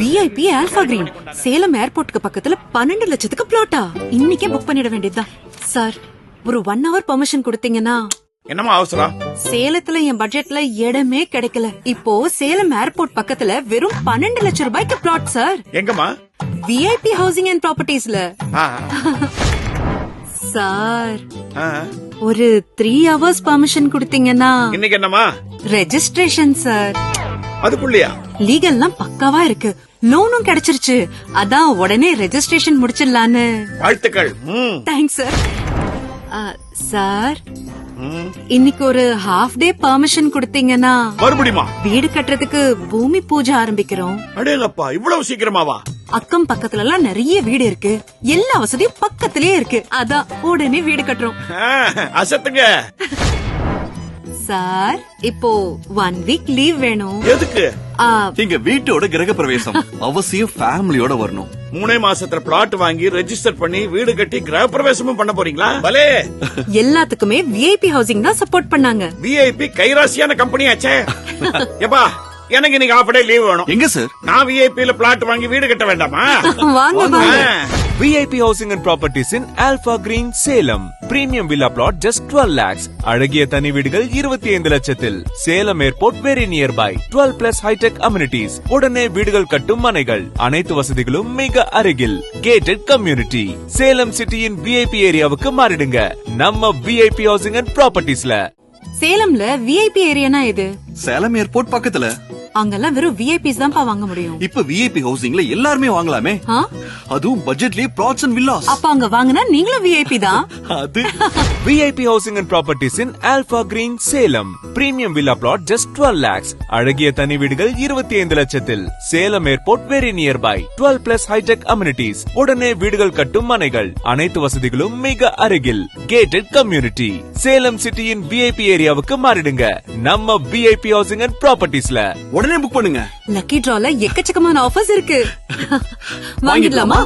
VIP alpha green Salem ஏர்போர்ட்டுக்கு பக்கத்துல 12 லட்சத்துக்கு பிளாட்டா? இன்னைக்கே புக் பண்ணிட வேண்டியதுதான். சார், ஒரு 1 hour பெர்மிஷன் கொடுத்தீங்கன்னா. என்னமா அவசரம்? சேலத்துல என் பட்ஜெட்ல இடமே கிடைக்கல. இப்போ சேலம் ஏர்போர்ட் பக்கத்துல வெறும் 12 லட்சம் ரூபாய்க்கு பிளாட் சார். எங்கம்மா? விஐபி ஹவுசிங் அண்ட் ப்ராப்பர்ட்டிஸ்ல. சார், ஒரு 3 hours பெர்மிஷன் கொடுத்தீங்கன்னா. இன்னைக்கு என்னமா? Registration sir. அதுக்குள்ளயா? லீகல்லாம் பக்காவா இருக்கு. லோனும் கிடைச்சிருச்சு. அதான் உடனே ரெஜிஸ்ட்ரேஷன் முடிச்சிடலான்னு. வாழ்த்துக்கள். Thanks sir. சார், இன்னைக்கு ஒரு ஹாஃப் டே பெர்மிஷன் கொடுத்தீங்கன்னா மறுபடியுமா? வீடு கட்டுறதுக்கு பூமி பூஜை ஆரம்பிக்கிறோம். அடேங்கப்பா, இவ்வளவு சீக்கிரமாவா? அக்கம் பக்கத்துல எல்லாம் நிறைய வீடு இருக்கு. எல்லா வசதியும் பக்கத்திலேயே இருக்கு. அதான் உடனே வீடு கட்டுறோம். அசத்துங்க. சார், இப்போ 1 week லீவ் வேணும். எதுக்கு? எங்க வீட்டோட கிரக பிரவேசம். அவசியம் ஃபேமிலியோட வரணும். 3 மாசத்துல பிளாட் வாங்கி ரெஜிஸ்டர் பண்ணி வீடு கட்டி கிரக பிரவேசமும் பண்ண போறீங்களா? பலே. எல்லாத்துக்குமே விஐபி ஹவுசிங் தான் சப்போர்ட் பண்ணாங்க. விஐபி கைராசியான கம்பெனி ஆச்சே. எப்பா, எனக்கு இன்னைக்கு ஹாஃப் டே லீவ் வேணும். எங்க சார்? நான் விஐபில பிளாட் வாங்கி வீடு கட்ட வேண்டாமா? வாங்க வாங்க. VIP Housing and Properties in Alpha Green, Salem. Premium Villa Plot just 12 lakhs. அழகிய தனி வீடுகள் 25 லட்சத்தில். Salem airport very nearby. 12 plus high-tech amenities. உடனே வீடுகள் கட்டும் மனைகள். அனைத்து வசதிகளும் மிக அருகில். Gated community. சேலம் சிட்டியின் VIP ஏரியாவுக்கு மாறிடுங்க. நம்ம VIP Housing and Propertiesல. சேலம்ல விஐபி ஏரியானா எது? சேலம் ஏர்போர்ட் பக்கத்துல. அங்கெல்லாம் வெறும் விஐபிஸ் தான் வாங்க முடியும். இப்ப விஐபி ஹவுசிங்ல எல்லாருமே வாங்கலாமே. அதுவும் பட்ஜெட்லயே பிளாட்ஸ் அண்ட் வில்லாஸ். அப்ப அங்க வாங்குனா நீங்களும் விஐபி தான். அது VIP Housing and Properties in Alpha Green, Salem. Premium Villa Plot just 12 lakhs. அழகிய தனி வீடுகள் 25 லட்சத்தில். Salem airport very nearby. 12 plus high-tech amenities. உடனே வீடுகள் கட்டும் மனைகள். அனைத்து வசதிகளும் மிக அருகில். Gated community. சேலம் சிட்டியின் VIP ஏரியாவுக்கு மாறிடுங்க. நம்ம VIP Housing and Propertiesல. உடனே புக் பண்ணுங்க. லக்கி டிரால எக்கச்சக்கமான ஆஃபர்ஸ் இருக்கு. வாங்கிடலாமா?